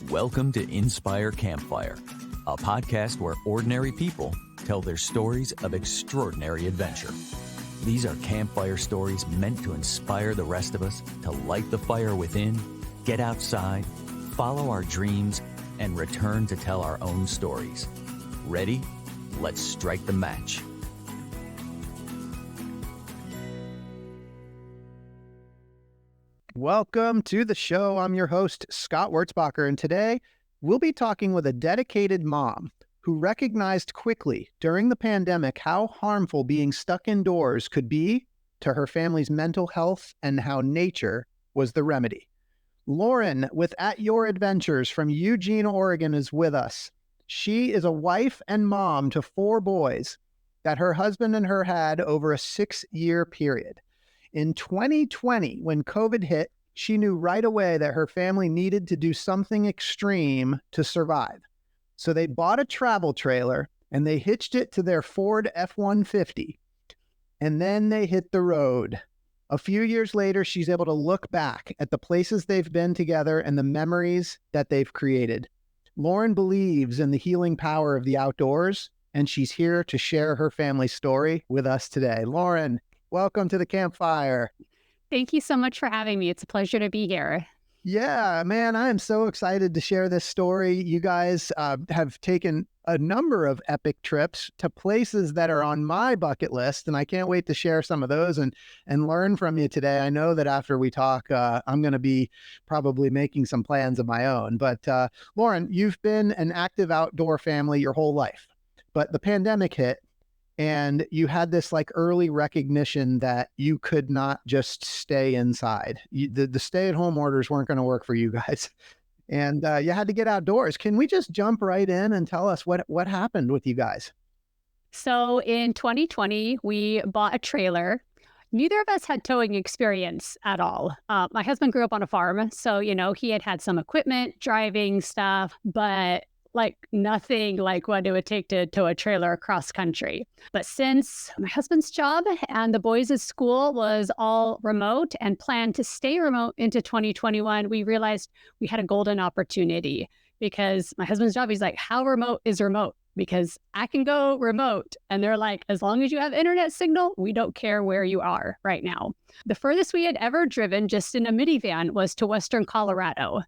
Welcome to Inspire Campfire, a podcast where ordinary people tell their stories of extraordinary adventure. These are campfire stories meant to inspire the rest of us to light the fire within, get outside, follow our dreams, and return to tell our own stories. Ready? Let's strike the match. Welcome to the show. I'm your host, Scott Wurzbacher, and today we'll be talking with a dedicated mom who recognized quickly during the pandemic how harmful being stuck indoors could be to her family's mental health and how nature was the remedy. Lauren with At Your Adventures from Eugene, Oregon is with us. She is a wife and mom to 4 boys that her husband and her had over a 6-year period. In 2020, when COVID hit, she knew right away that her family needed to do something extreme to survive. So they bought a travel trailer and they hitched it to their Ford F-150. And then they hit the road. A few years later, she's able to look back at the places they've been together and the memories that they've created. Lauren believes in the healing power of the outdoors, and she's here to share her family story with us today. Lauren, welcome to the campfire. Thank you so much for having me. It's a pleasure to be here. Yeah, man, I am so excited to share this story. You guys have taken a number of epic trips to places that are on my bucket list, and I can't wait to share some of those and learn from you today. I know that after we talk, I'm going to be probably making some plans of my own. But Lauren, you've been an active outdoor family your whole life, but the pandemic hit. And you had this like early recognition that you could not just stay inside. The stay-at-home orders weren't going to work for you guys. And you had to get outdoors. Can we just jump right in and tell us what happened with you guys? So in 2020, we bought a trailer. Neither of us had towing experience at all. My husband grew up on a farm. So, he had some equipment, driving stuff, but like nothing like what it would take to tow a trailer across country. But since my husband's job and the boys' school was all remote and planned to stay remote into 2021, we realized we had a golden opportunity because my husband's job, he's like, how remote is remote? Because I can go remote. And they're like, as long as you have internet signal, we don't care where you are right now. The furthest we had ever driven just in a minivan was to Western Colorado.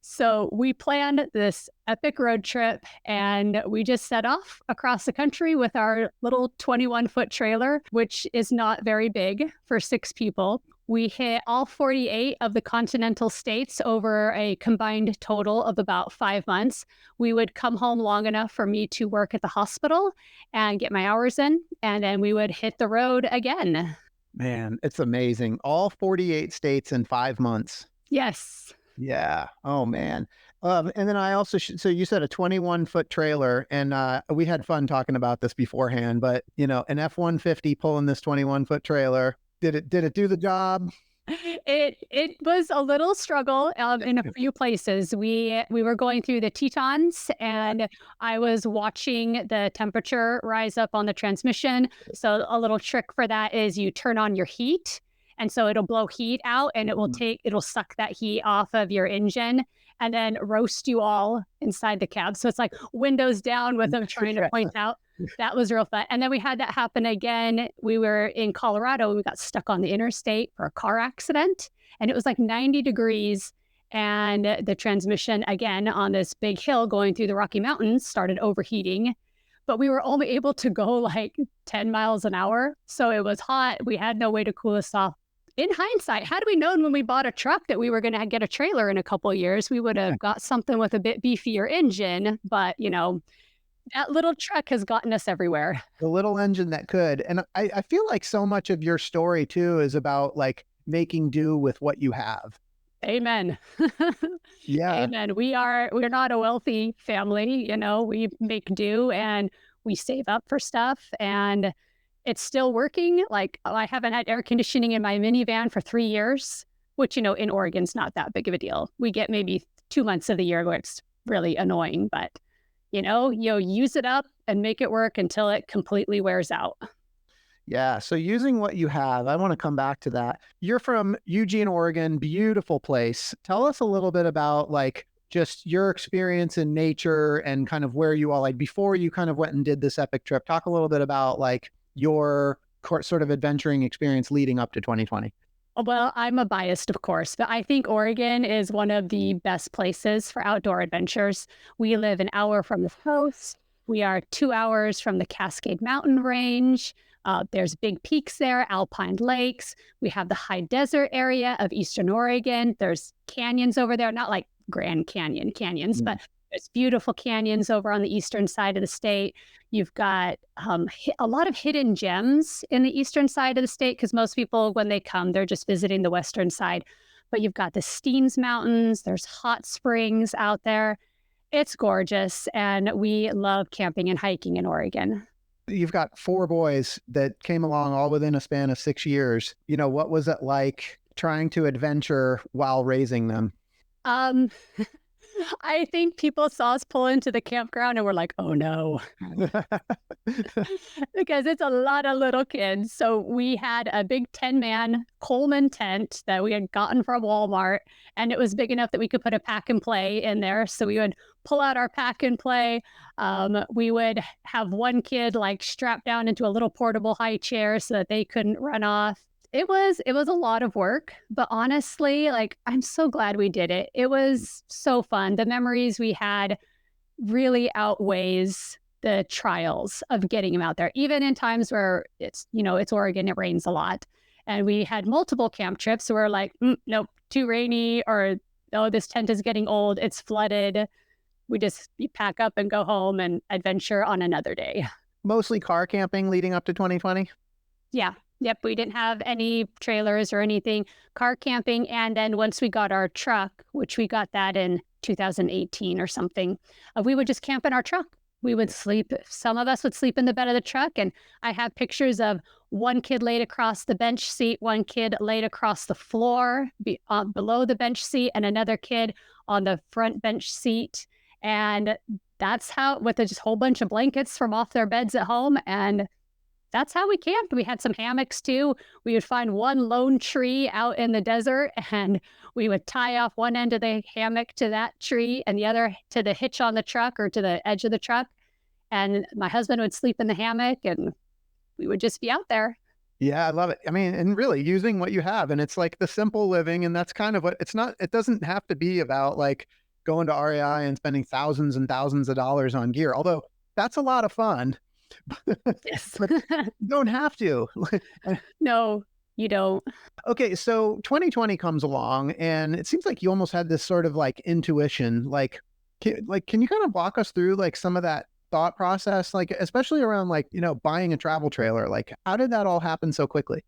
So we planned this epic road trip and we just set off across the country with our little 21-foot trailer, which is not very big for 6 people. We hit all 48 of the continental states over a combined total of about 5 months. We would come home long enough for me to work at the hospital and get my hours in, and then we would hit the road again. Man, it's amazing. All 48 states in 5 months. Yes. Yeah. Oh, man. And then I also, so you said a 21-foot trailer, and we had fun talking about this beforehand, but, an F-150 pulling this 21-foot trailer, did it do the job? It was a little struggle in a few places. We were going through the Tetons, and I was watching the temperature rise up on the transmission. So a little trick for that is you turn on your heat. And so it'll blow heat out and it'll suck that heat off of your engine and then roast you all inside the cab. So it's like windows down with them trying to point out. That was real fun. And then we had that happen again. We were in Colorado. We got stuck on the interstate for a car accident. And it was like 90 degrees. And the transmission, again, on this big hill going through the Rocky Mountains, started overheating. But we were only able to go like 10 miles an hour. So it was hot. We had no way to cool us off. In hindsight, had we known when we bought a truck that we were going to get a trailer in a couple of years, we would have got something with a bit beefier engine. But, that little truck has gotten us everywhere. The little engine that could. And I feel like so much of your story, too, is about like making do with what you have. Amen. Yeah. Amen. We're not a wealthy family. We make do and we save up for stuff. And it's still working. Like I haven't had air conditioning in my minivan for 3 years, which, in Oregon's not that big of a deal. We get maybe 2 months of the year where it's really annoying, but, you'll use it up and make it work until it completely wears out. Yeah. So using what you have, I want to come back to that. You're from Eugene, Oregon, beautiful place. Tell us a little bit about like just your experience in nature and kind of where you all, like before you kind of went and did this epic trip, talk a little bit about like your sort of adventuring experience leading up to 2020. Well, I'm a biased, of course, but I think Oregon is one of the best places for outdoor adventures. We live an hour from the coast. We are 2 hours from the Cascade Mountain Range. There's big peaks there, alpine lakes. We have the high desert area of Eastern Oregon. There's canyons over there, not like Grand Canyon canyons, but there's beautiful canyons over on the eastern side of the state. You've got a lot of hidden gems in the eastern side of the state because most people, when they come, they're just visiting the western side. But you've got the Steens Mountains. There's hot springs out there. It's gorgeous, and we love camping and hiking in Oregon. You've got 4 boys that came along all within a span of 6 years. You know, what was it like trying to adventure while raising them? Um, I think people saw us pull into the campground and were like, oh no, because it's a lot of little kids. So we had a big 10-man Coleman tent that we had gotten from Walmart, and it was big enough that we could put a pack and play in there. So we would pull out our pack and play. We would have one kid like strapped down into a little portable high chair so that they couldn't run off. It was a lot of work, but honestly, like, I'm so glad we did it. It was so fun. The memories we had really outweighs the trials of getting them out there, even in times where it's Oregon, it rains a lot. And we had multiple camp trips. So we're like, nope, too rainy, or, oh, this tent is getting old, it's flooded. We pack up and go home and adventure on another day. Mostly car camping leading up to 2020? Yeah. Yep, we didn't have any trailers or anything, car camping. And then once we got our truck, which we got that in 2018 or something, we would just camp in our truck. We would sleep. Some of us would sleep in the bed of the truck. And I have pictures of one kid laid across the bench seat, one kid laid across the floor below the bench seat, and another kid on the front bench seat. And that's how, with just a whole bunch of blankets from off their beds at home. And that's how we camped. We had some hammocks too. We would find one lone tree out in the desert, and we would tie off one end of the hammock to that tree and the other to the hitch on the truck or to the edge of the truck. And my husband would sleep in the hammock, and we would just be out there. Yeah, I love it. I mean, and really using what you have, and it's like the simple living, and that's kind of what it's not. It doesn't have to be about like going to REI and spending thousands and thousands of dollars on gear, although that's a lot of fun. Yes. But you don't have to. No, you don't. Okay, so 2020 comes along, and it seems like you almost had this sort of like intuition. Can you kind of walk us through like some of that thought process, like especially around like, buying a travel trailer? Like, how did that all happen so quickly?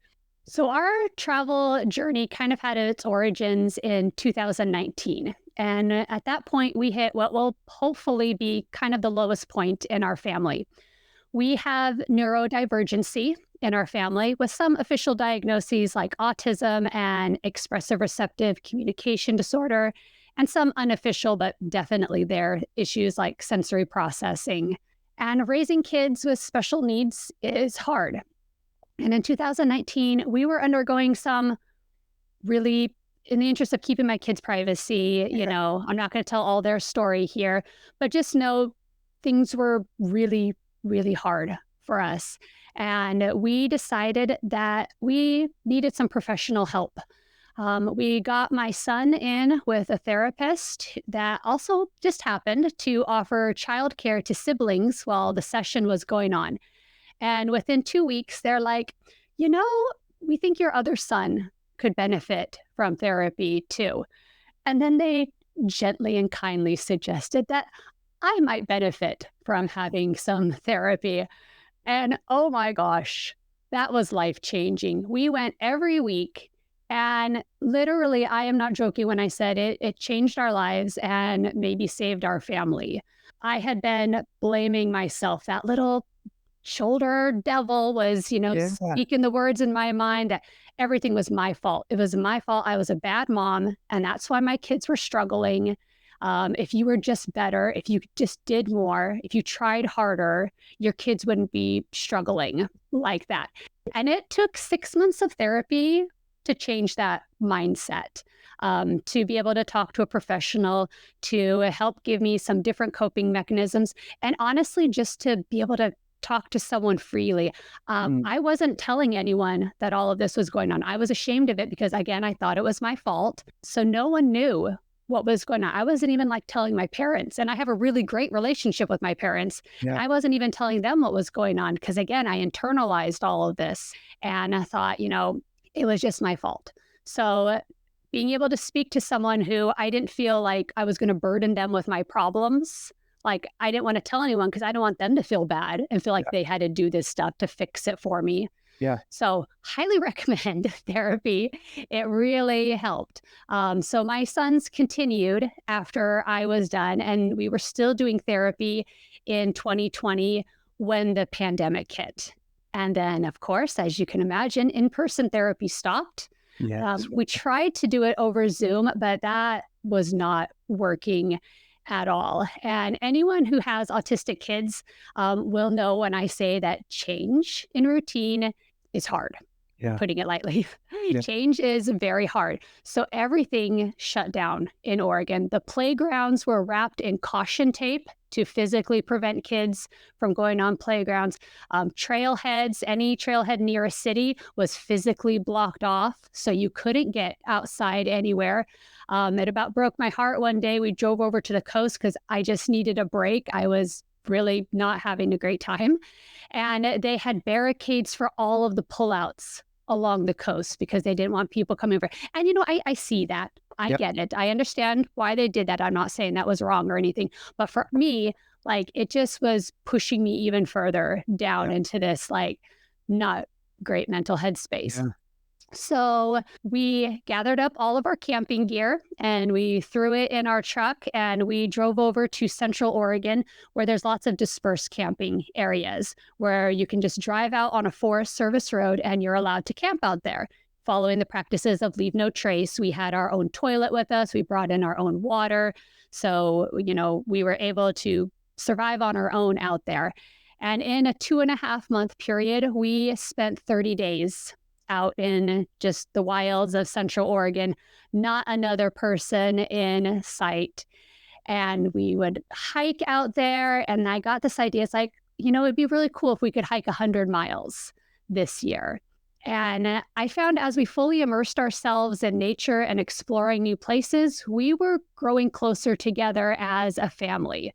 So our travel journey kind of had its origins in 2019. And at that point, we hit what will hopefully be kind of the lowest point in our family. We have neurodivergency in our family with some official diagnoses like autism and expressive receptive communication disorder, and some unofficial, but definitely there, issues like sensory processing. And raising kids with special needs is hard. And in 2019, we were undergoing some really, in the interest of keeping my kids' privacy, I'm not going to tell all their story here, but just know things were really, really hard for us. And we decided that we needed some professional help. We got my son in with a therapist that also just happened to offer childcare to siblings while the session was going on. And within 2 weeks, they're like, we think your other son could benefit from therapy too. And then they gently and kindly suggested that I might benefit from having some therapy. And oh my gosh, that was life-changing. We went every week, and literally, I am not joking when I said it changed our lives and maybe saved our family. I had been blaming myself. That little shoulder devil was, speaking the words in my mind that everything was my fault. It was my fault. I was a bad mom, and that's why my kids were struggling. If you were just better, if you just did more, if you tried harder, your kids wouldn't be struggling like that. And it took 6 months of therapy to change that mindset, to be able to talk to a professional, to help give me some different coping mechanisms, and honestly, just to be able to talk to someone freely. I wasn't telling anyone that all of this was going on. I was ashamed of it because, again, I thought it was my fault. So no one knew what was going on. I wasn't even like telling my parents, and I have a really great relationship with my parents. Yeah. I wasn't even telling them what was going on because, again, I internalized all of this and I thought, it was just my fault. So being able to speak to someone who I didn't feel like I was going to burden them with my problems. Like, I didn't want to tell anyone because I don't want them to feel bad and feel like they had to do this stuff to fix it for me. Yeah. So highly recommend therapy. It really helped. So my sons continued after I was done, and we were still doing therapy in 2020 when the pandemic hit. And then, of course, as you can imagine, in-person therapy stopped. Yes. We tried to do it over Zoom, but that was not working at all. And anyone who has autistic kids will know when I say that change in routine is hard, Yeah. putting it lightly. Yeah. Change is very hard. So everything shut down in Oregon. The playgrounds were wrapped in caution tape to physically prevent kids from going on playgrounds. Trailheads, any trailhead near a city was physically blocked off, so you couldn't get outside anywhere. It about broke my heart one day. We drove over to the coast because I just needed a break. I was really not having a great time. And they had barricades for all of the pullouts along the coast because they didn't want people coming over. And, I see that. I get it. I understand why they did that. I'm not saying that was wrong or anything. But for me, like, it just was pushing me even further down into this, like, not great mental headspace. Yeah. So we gathered up all of our camping gear and we threw it in our truck and we drove over to Central Oregon, where there's lots of dispersed camping areas where you can just drive out on a Forest Service road and you're allowed to camp out there. Following the practices of leave no trace, we had our own toilet with us. We brought in our own water. So, we were able to survive on our own out there. And in a 2.5-month period, we spent 30 days out in just the wilds of Central Oregon, not another person in sight. And we would hike out there. And I got this idea. It's like, it'd be really cool if we could hike 100 miles this year. And I found as we fully immersed ourselves in nature and exploring new places, we were growing closer together as a family.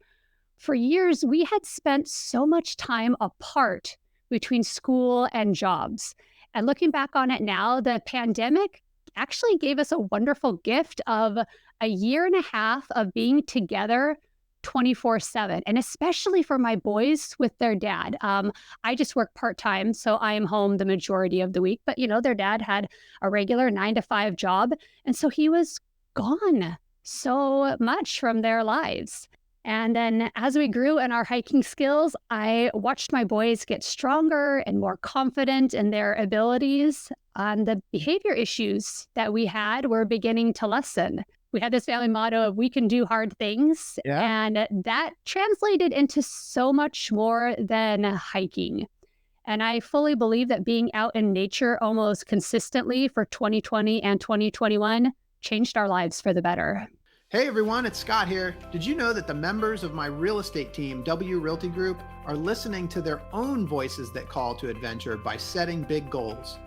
For years, we had spent so much time apart between school and jobs. And looking back on it now, the pandemic actually gave us a wonderful gift of a 1.5 years of being together 24/7. And especially for my boys with their dad. I just work part-time, so I am home the majority of the week. But, their dad had a regular 9-to-5 job. And so he was gone so much from their lives. And then as we grew in our hiking skills, I watched my boys get stronger and more confident in their abilities. And the behavior issues that we had were beginning to lessen. We had this family motto of we can do hard things. Yeah. And that translated into so much more than hiking. And I fully believe that being out in nature almost consistently for 2020 and 2021 changed our lives for the better. Hey everyone, it's Scott here. Did you know that the members of my real estate team, W Realty Group, are listening to their own voices that call to adventure by setting big goals?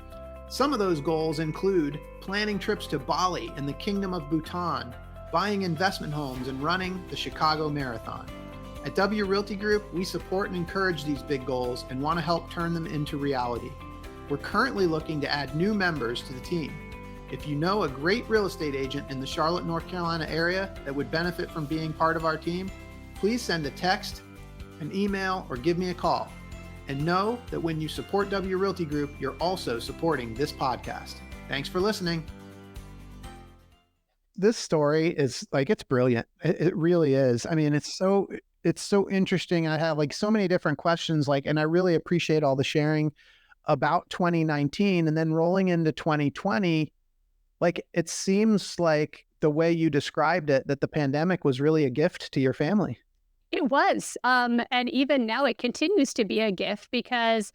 Some of those goals include planning trips to Bali and the Kingdom of Bhutan, buying investment homes, and running the Chicago Marathon. At W Realty Group, we support and encourage these big goals and want to help turn them into reality. We're currently looking to add new members to the team. If you know a great real estate agent in the Charlotte, North Carolina area that would benefit from being part of our team, please send a text, an email, or give me a call. And know that when you support W Realty Group, you're also supporting this podcast. Thanks for listening. This story is it's brilliant. It really is. I mean, it's so interesting. I have so many different questions, and I really appreciate all the sharing about 2019 and then rolling into 2020. It seems like the way you described it, that the pandemic was really a gift to your family. It was. And even now it continues to be a gift because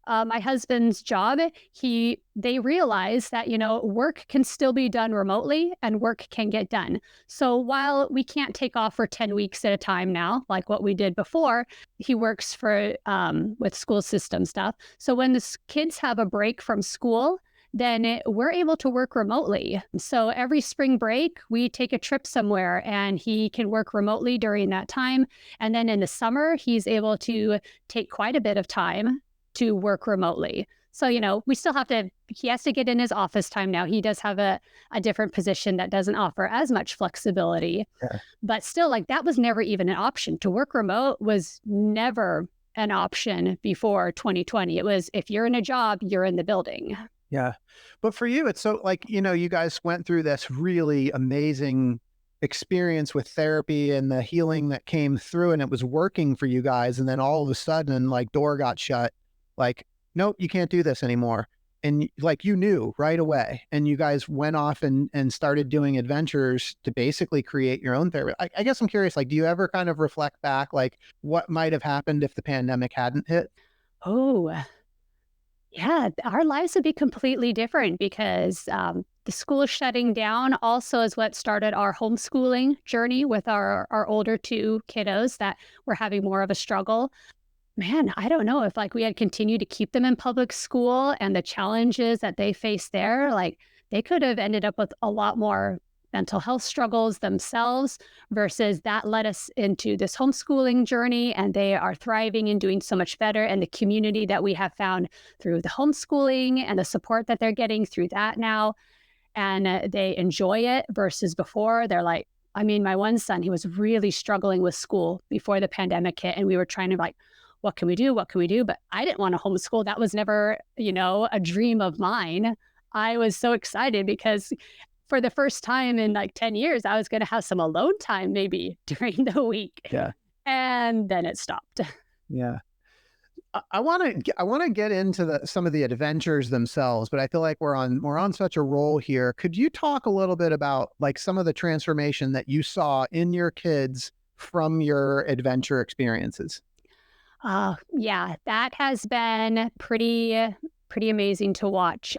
my husband's job, they realize that, work can still be done remotely and work can get done. So while we can't take off for 10 weeks at a time now, like what we did before, he works for with school system stuff. So when the kids have a break from school, then we're able to work remotely. So every spring break, we take a trip somewhere and he can work remotely during that time. And then in the summer, he's able to take quite a bit of time to work remotely. So, he has to get in his office time now. He does have a different position that doesn't offer as much flexibility. Yeah. But still, that was never even an option. To work remote was never an option before 2020. It was, if you're in a job, you're in the building. Yeah. But for you, it's so you guys went through this really amazing experience with therapy and the healing that came through, and it was working for you guys. And then all of a sudden, door got shut. Nope, you can't do this anymore. And you knew right away, and you guys went off and started doing adventures to basically create your own therapy. I guess I'm curious, do you ever kind of reflect back, what might have happened if the pandemic hadn't hit? Oh, yeah, our lives would be completely different because the school shutting down also is what started our homeschooling journey with our older two kiddos that were having more of a struggle. Man, I don't know if we had continued to keep them in public school and the challenges that they face there, they could have ended up with a lot more mental health struggles themselves, versus that led us into this homeschooling journey, and they are thriving and doing so much better. And the community that we have found through the homeschooling and the support that they're getting through that now, and they enjoy it versus before. They're my one son, he was really struggling with school before the pandemic hit, and we were trying to what can we do? What can we do? But I didn't want to homeschool. That was never, a dream of mine. I was so excited because for the first time in 10 years, I was going to have some alone time maybe during the week. Yeah. And then it stopped. Yeah. I want to get into some of the adventures themselves, but I feel like we're on such a roll here. Could you talk a little bit about some of the transformation that you saw in your kids from your adventure experiences? Yeah, that has been pretty amazing to watch.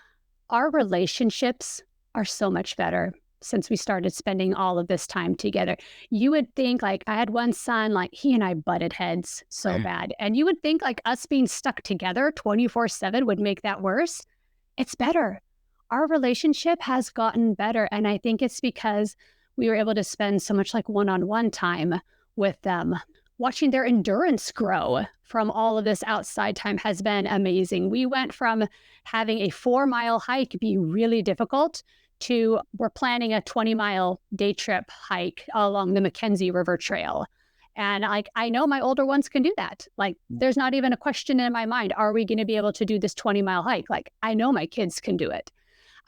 Our relationships are so much better since we started spending all of this time together. You would think I had one son, he and I butted heads so bad. And you would think us being stuck together 24/7 would make that worse. It's better. Our relationship has gotten better. And I think it's because we were able to spend so much one-on-one time with them. Watching their endurance grow from all of this outside time has been amazing. We went from having a 4-mile hike be really difficult to we're planning a 20-mile day trip hike along the Mackenzie River Trail. And I know my older ones can do that. There's not even a question in my mind, are we going to be able to do this 20-mile hike? I know my kids can do it.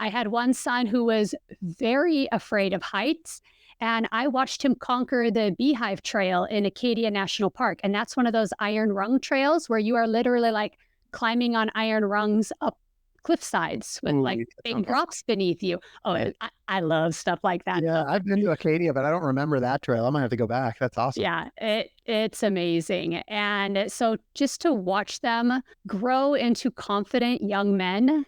I had one son who was very afraid of heights, and I watched him conquer the Beehive Trail in Acadia National Park. And that's one of those iron rung trails where you are literally climbing on iron rungs up cliff sides with big rocks beneath you. Oh, Right. I love stuff like that. Yeah, I've been to Acadia, but I don't remember that trail. I might have to go back. That's awesome. Yeah, it's amazing. And so just to watch them grow into confident young men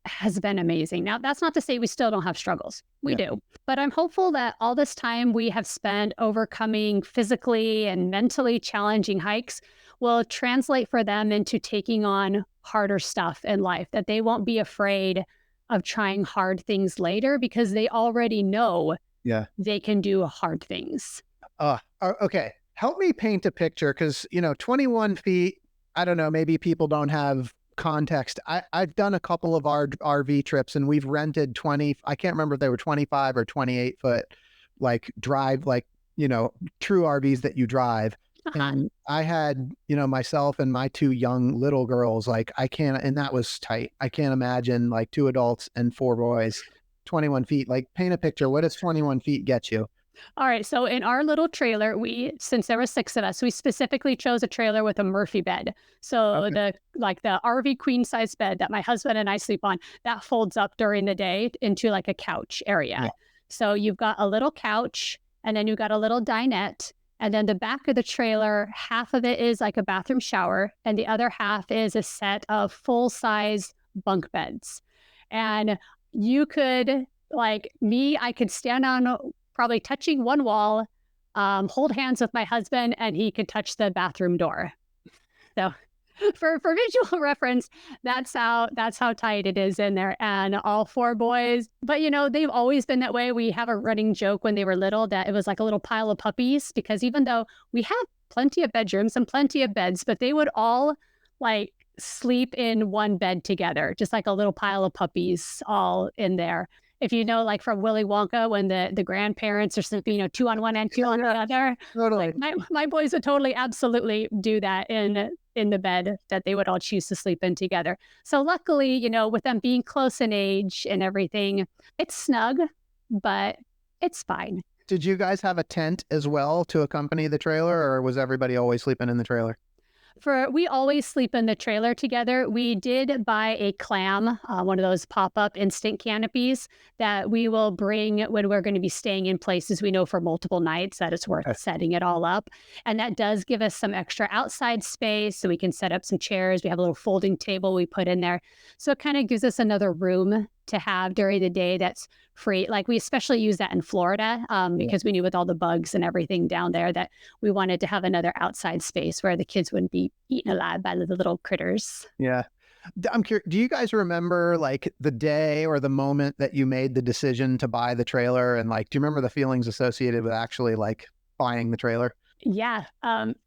has been amazing. Now, that's not to say we still don't have struggles. We do. But I'm hopeful that all this time we have spent overcoming physically and mentally challenging hikes will translate for them into taking on harder stuff in life, that they won't be afraid of trying hard things later because they already know they can do hard things. Okay. Help me paint a picture because, 21 feet, I don't know, maybe people don't have context. I've done a couple of RV trips and we've rented 20, I can't remember if they were 25 or 28 foot, drive, true RVs that you drive. And I had, myself and my 2 young little girls, and that was tight. I can't imagine 2 adults and 4 boys, 21 feet, paint a picture. What does 21 feet get you? All right. So in our little trailer, since there were 6 of us, we specifically chose a trailer with a Murphy bed. So the RV queen size bed that my husband and I sleep on, that folds up during the day into a couch area. Yeah. So you've got a little couch and then you've got a little dinette And then the back of the trailer, half of it is like a bathroom shower, and the other half is a set of full-size bunk beds. And you could, like me, I could stand on probably touching one wall, hold hands with my husband, and he could touch the bathroom door. So for visual reference, that's how tight it is in there. And all four boys, but they've always been that way. We have a running joke when they were little that it was like a little pile of puppies, because even though we have plenty of bedrooms and plenty of beds, but they would all like sleep in one bed together, just like a little pile of puppies all in there. If like from Willy Wonka, when the grandparents are sleeping, two on one and two on the other. Totally. Like my boys would totally, absolutely do that in the bed that they would all choose to sleep in together. So luckily, with them being close in age and everything, it's snug, but it's fine. Did you guys have a tent as well to accompany the trailer, or was everybody always sleeping in the trailer? We always sleep in the trailer together. We did buy a clam, one of those pop-up instant canopies that we will bring when we're going to be staying in places we know for multiple nights that it's worth setting it all up. And that does give us some extra outside space, so we can set up some chairs. We have a little folding table we put in there. So it kind of gives us another room to have during the day that's free. Like we especially use that in Florida because we knew with all the bugs and everything down there that we wanted to have another outside space where the kids wouldn't be eaten alive by the little critters. Yeah. I'm curious, do you guys remember like the day or the moment that you made the decision to buy the trailer? And like, do you remember the feelings associated with actually like buying the trailer? Yeah.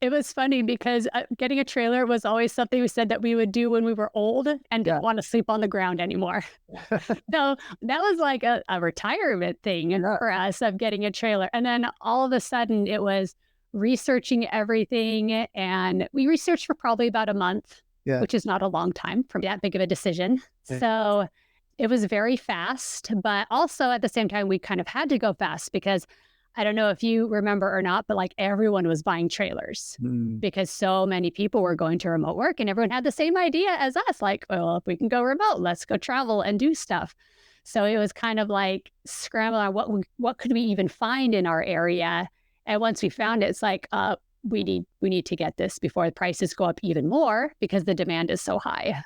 It was funny because getting a trailer was always something we said that we would do when we were old and didn't want to sleep on the ground anymore. So that was like a retirement thing for us of getting a trailer. And then all of a sudden it was researching everything. And we researched for probably about a month, which is not a long time for that big of a decision. So it was very fast, but also at the same time, we kind of had to go fast because I don't know if you remember or not, but like everyone was buying trailers because so many people were going to remote work and everyone had the same idea as us. Like, well, if we can go remote, let's go travel and do stuff. So it was kind of like scrambling on what could we even find in our area. And once we found it, it's like, we need to get this before the prices go up even more because the demand is so high.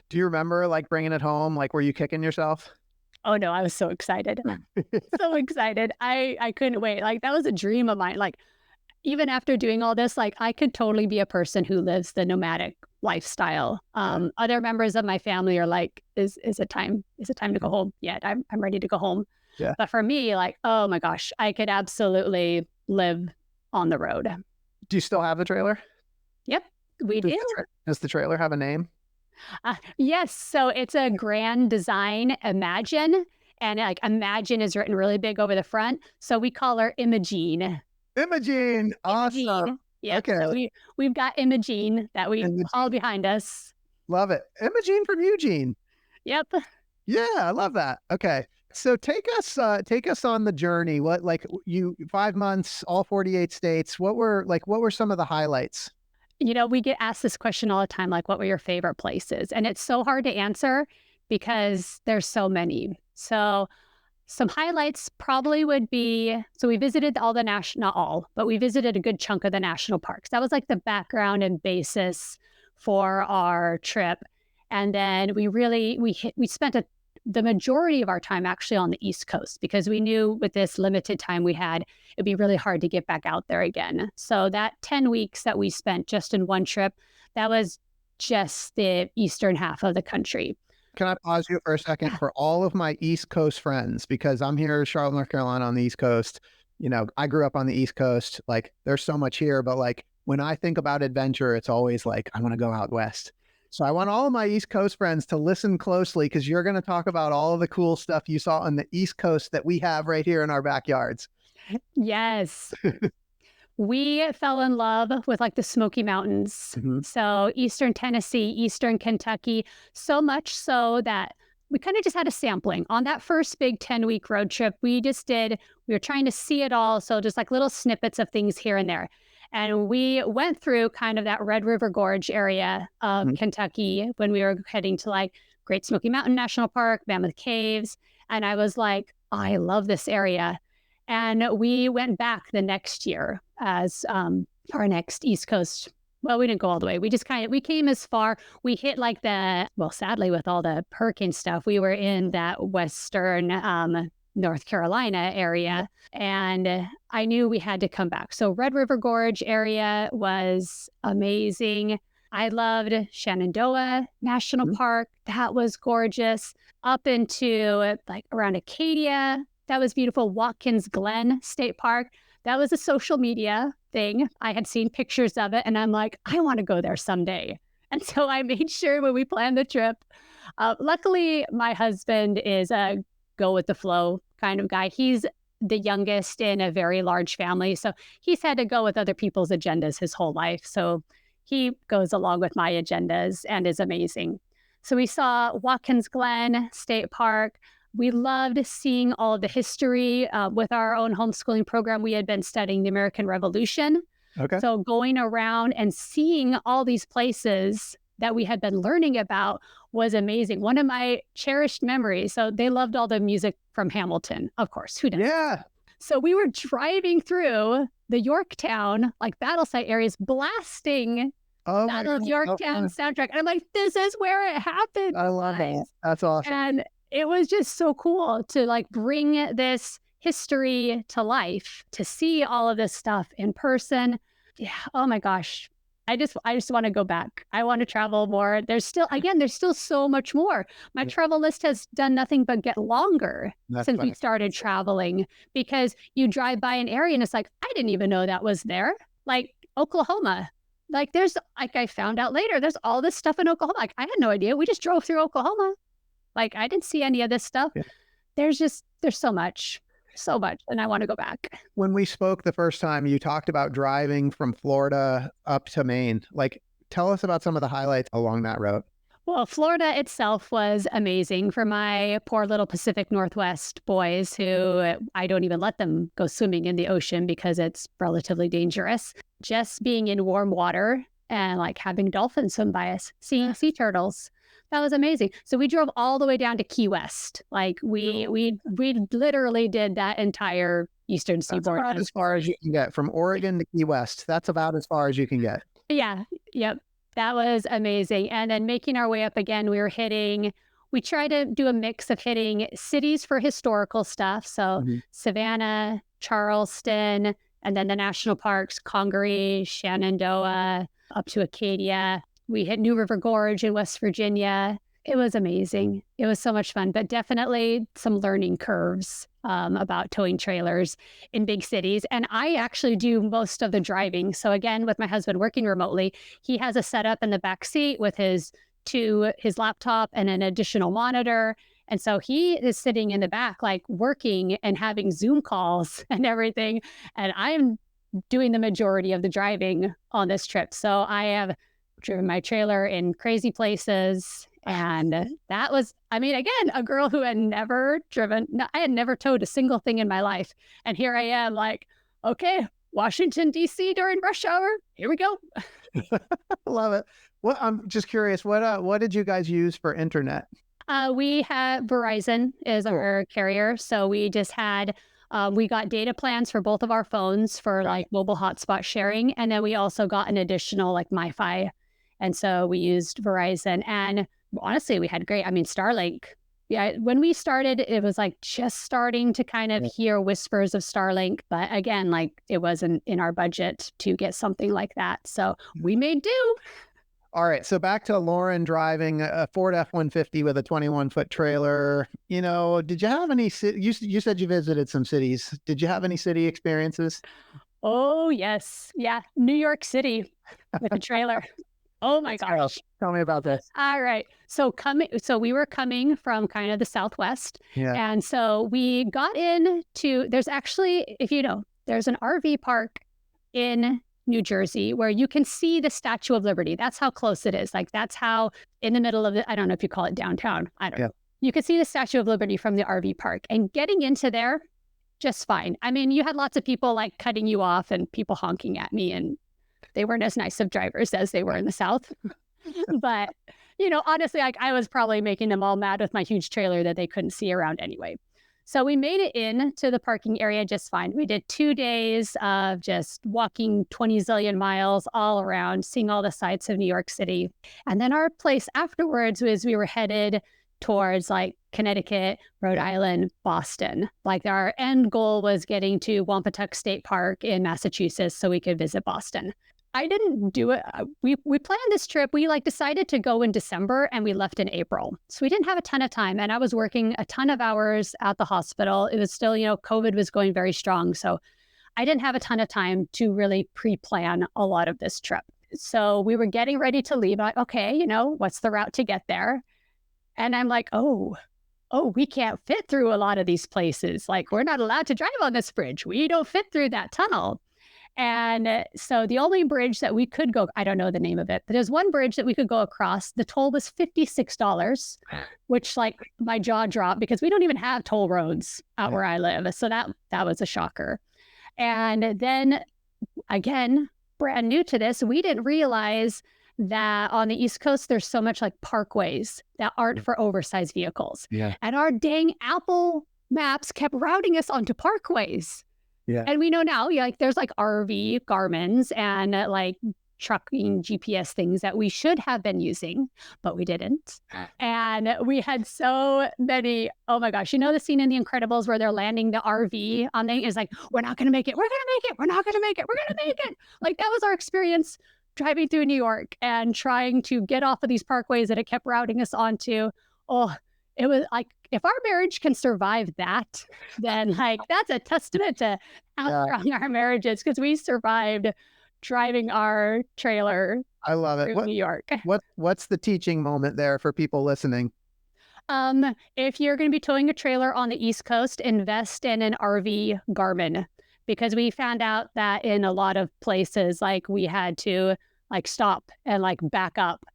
Do you remember like bringing it home? Like, were you kicking yourself? Oh no, I was so excited. So excited. I couldn't wait. Like that was a dream of mine. Like even after doing all this, like I could totally be a person who lives the nomadic lifestyle. Other members of my family are like, is it time to go home? Yeah, I'm ready to go home. Yeah. But for me, like, oh my gosh, I could absolutely live on the road. Do you still have the trailer? Yep, we do. Does the trailer have a name? Yes. So it's a Grand Design Imagine. And like Imagine is written really big over the front. So we call her Imogene. Imogene. Awesome. Yeah. Okay. So we've got Imogene that we haul behind us. Love it. Imogene from Eugene. Yep. Yeah, I love that. Okay. So take us on the journey. What, like 5 months, all 48 states, what were some of the highlights? We get asked this question all the time, like, what were your favorite places? And it's so hard to answer because there's so many. So some highlights probably would be, so we visited all the not all, but we visited a good chunk of the national parks. That was like the background and basis for our trip. And then we spent the majority of our time actually on the East Coast because we knew with this limited time we had, it'd be really hard to get back out there again. So that 10 weeks that we spent just in one trip, that was just the eastern half of the country. Can I pause you for a second for all of my East Coast friends? Because I'm here in Charlotte, North Carolina on the East Coast. I grew up on the East Coast. Like there's so much here, but like when I think about adventure, it's always like, I want to go out West. So I want all of my East Coast friends to listen closely because you're going to talk about all of the cool stuff you saw on the East Coast that we have right here in our backyards. Yes. We fell in love with like the Smoky Mountains. Mm-hmm. So Eastern Tennessee, Eastern Kentucky, so much so that we kind of just had a sampling. On that first big 10-week road trip, we were trying to see it all. So just like little snippets of things here and there. And we went through kind of that Red River Gorge area of Kentucky when we were heading to like Great Smoky Mountain National Park, Mammoth Caves. And I was like, I love this area. And we went back the next year as our next East Coast. Well, we didn't go all the way. We just we came as far. We hit like sadly, with all the hurricane stuff, we were in that Western North Carolina area. And I knew we had to come back. So Red River Gorge area was amazing. I loved Shenandoah National Park. That was gorgeous. Up into like around Acadia. That was beautiful. Watkins Glen State Park. That was a social media thing. I had seen pictures of it and I'm like, I want to go there someday. And so I made sure when we planned the trip. Luckily, my husband is a go with the flow kind of guy. He's the youngest in a very large family. So he's had to go with other people's agendas his whole life. So he goes along with my agendas and is amazing. So we saw Watkins Glen State Park. We loved seeing all of the history with our own homeschooling program. We had been studying the American Revolution. Okay. So going around and seeing all these places that we had been learning about was amazing. One of my cherished memories. So they loved all the music from Hamilton, of course. Who doesn't? Yeah. So we were driving through the Yorktown, like battle site areas, blasting Battle of Yorktown soundtrack. And I'm like, this is where it happened. I love it. That's awesome. And it was just so cool to like bring this history to life, to see all of this stuff in person. Yeah. Oh my gosh. I just want to go back. I want to travel more. There's still so much more. My travel list has done nothing but get longer since we started traveling, because you drive by an area and it's like, I didn't even know that was there. Like Oklahoma. Like I found out later, there's all this stuff in Oklahoma. Like I had no idea. We just drove through Oklahoma. Like I didn't see any of this stuff. Yeah. There's so much, and I want to go back. When we spoke the first time, you talked about driving from Florida up to Maine. Like, tell us about some of the highlights along that road. Well, Florida itself was amazing for my poor little Pacific Northwest boys, who I don't even let them go swimming in the ocean because it's relatively dangerous. Just being in warm water and like having dolphins swim by us, seeing sea turtles. That was amazing. So we drove all the way down to Key West. Like we literally did that entire eastern seaboard. That's about as far as you can get from Oregon to Key West. That's about as far as you can get. Yeah. Yep. That was amazing. And then making our way up again, we try to do a mix of hitting cities for historical stuff. So Savannah, Charleston, and then the national parks, Congaree, Shenandoah, up to Acadia. We hit New River Gorge in West Virginia. It was amazing. It was so much fun, but definitely some learning curves about towing trailers in big cities. And I actually do most of the driving. So again, with my husband working remotely, he has a setup in the back seat with his laptop and an additional monitor. And so he is sitting in the back, like working and having Zoom calls and everything. And I'm doing the majority of the driving on this trip. So I have driven my trailer in crazy places. And that was, again, a girl who had never I had never towed a single thing in my life. And here I am like, okay, Washington, D.C. during rush hour. Here we go. Love it. Well, I'm just curious, what did you guys use for internet? We had Verizon is our carrier. So we just had, we got data plans for both of our phones for like mobile hotspot sharing. And then we also got an additional like MiFi. And so we used Verizon, and honestly, we had great, Starlink. Yeah, when we started, it was like just starting to kind of hear whispers of Starlink. But again, like it wasn't in our budget to get something like that. So we made do. All right. So back to Lauren driving a Ford F-150 with a 21-foot trailer. You know, did you have any, you said you visited some cities. Did you have any city experiences? Oh, yes. Yeah. New York City with a trailer. Oh my gosh. Tell me about this. All right. So we were coming from kind of the Southwest. Yeah. And so we got into, there's actually, if you know, there's an RV park in New Jersey where you can see the Statue of Liberty. That's how close it is. Like that's how in the middle of it, I don't know if you call it downtown. I don't know. You could see the Statue of Liberty from the RV park, and getting into there, just fine. You had lots of people like cutting you off and people honking at me, and they weren't as nice of drivers as they were in the South. But, honestly, like I was probably making them all mad with my huge trailer that they couldn't see around anyway. So we made it in to the parking area just fine. We did 2 days of just walking 20 zillion miles all around, seeing all the sights of New York City. And then our place afterwards was we were headed towards like Connecticut, Rhode Island, Boston. Like our end goal was getting to Wampatuck State Park in Massachusetts so we could visit Boston. I didn't do it. We planned this trip. We like decided to go in December and we left in April. So we didn't have a ton of time. And I was working a ton of hours at the hospital. It was still, COVID was going very strong. So I didn't have a ton of time to really pre-plan a lot of this trip. So we were getting ready to leave. I'm like, okay, what's the route to get there? And I'm like, oh, we can't fit through a lot of these places. Like we're not allowed to drive on this bridge. We don't fit through that tunnel. And so the only bridge that we could go, I don't know the name of it, but there's one bridge that we could go across. The toll was $56, which like my jaw dropped because we don't even have toll roads out where I live. So that was a shocker. And then again, brand new to this, we didn't realize that on the East Coast, there's so much like parkways that aren't for oversized vehicles. Yeah. And our dang Apple Maps kept routing us onto parkways. Yeah. And we know now, there's like RV Garmin's and like trucking GPS things that we should have been using, but we didn't. And we had so many, oh my gosh, the scene in The Incredibles where they're landing the RV on the, is like, we're not going to make it. We're going to make it. We're not going to make it. We're going to make it. Like that was our experience driving through New York and trying to get off of these parkways that it kept routing us onto. Oh, it was like, if our marriage can survive that, then like that's a testament to how strong our marriage is, because we survived driving our trailer. I love it. New York. What's the teaching moment there for people listening? If you're going to be towing a trailer on the East Coast, invest in an RV Garmin, because we found out that in a lot of places, like we had to like stop and like back up,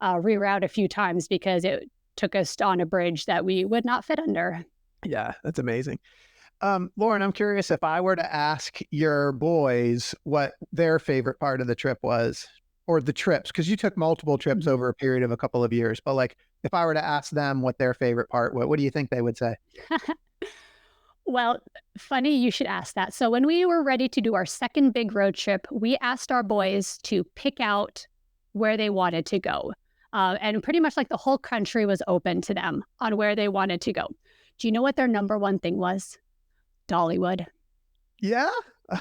reroute a few times because it took us on a bridge that we would not fit under. Yeah, that's amazing. Lauren, I'm curious if I were to ask your boys what their favorite part of the trip was, or the trips, because you took multiple trips over a period of a couple of years, but like if I were to ask them what their favorite part, what do you think they would say? Well, funny you should ask that. So when we were ready to do our second big road trip, we asked our boys to pick out where they wanted to go. And pretty much like the whole country was open to them on where they wanted to go. Do you know what their number one thing was? Dollywood. Yeah?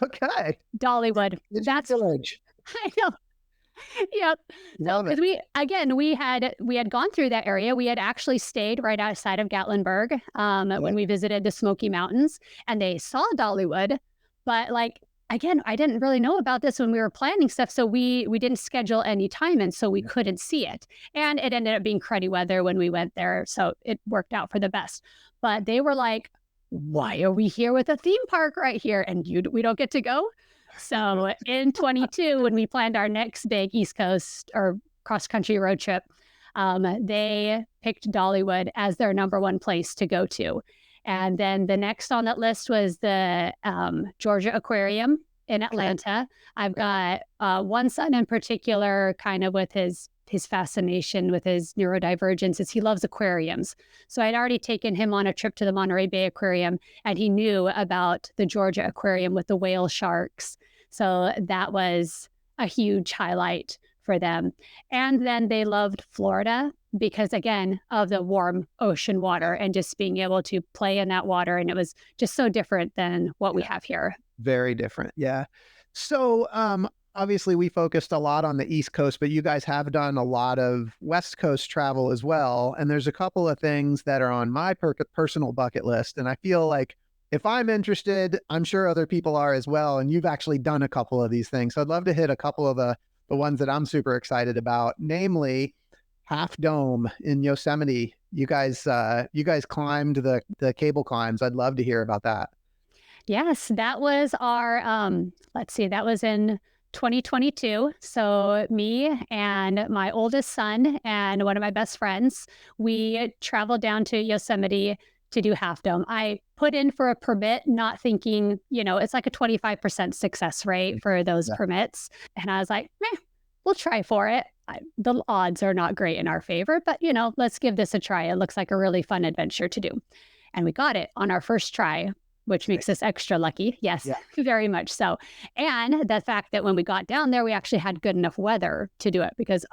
Okay. Dollywood. That's village. I know. Yep. So because we had gone through that area. We had actually stayed right outside of Gatlinburg when we visited the Smoky Mountains, and they saw Dollywood. But like, again, I didn't really know about this when we were planning stuff, so we didn't schedule any time in, so we couldn't see it. And it ended up being cruddy weather when we went there, so it worked out for the best. But they were like, why are we here with a theme park right here and we don't get to go? So in 22, when we planned our next big East Coast or cross-country road trip, they picked Dollywood as their number one place to go to. And then the next on that list was the Georgia Aquarium in Atlanta. I've got one son in particular, kind of with his fascination with his neurodivergence, is he loves aquariums. So I'd already taken him on a trip to the Monterey Bay Aquarium, and he knew about the Georgia Aquarium with the whale sharks. So that was a huge highlight for them. And then they loved Florida because, again, of the warm ocean water and just being able to play in that water. And it was just so different than what we have here. Very different. Yeah. So obviously we focused a lot on the East Coast, but you guys have done a lot of West Coast travel as well. And there's a couple of things that are on my personal bucket list. And I feel like if I'm interested, I'm sure other people are as well. And you've actually done a couple of these things. So I'd love to hit a couple of the ones that I'm super excited about, namely Half Dome in Yosemite. You guys climbed the cable climbs. I'd love to hear about that. Yes, that was our, that was in 2022. So me and my oldest son and one of my best friends, we traveled down to Yosemite to do Half Dome. I put in for a permit, not thinking, it's like a 25% success rate for those permits. And I was like, we'll try for it. The odds are not great in our favor, but let's give this a try. It looks like a really fun adventure to do. And we got it on our first try, which makes us extra lucky. Yes, Yeah. very much so. And the fact that when we got down there, we actually had good enough weather to do it because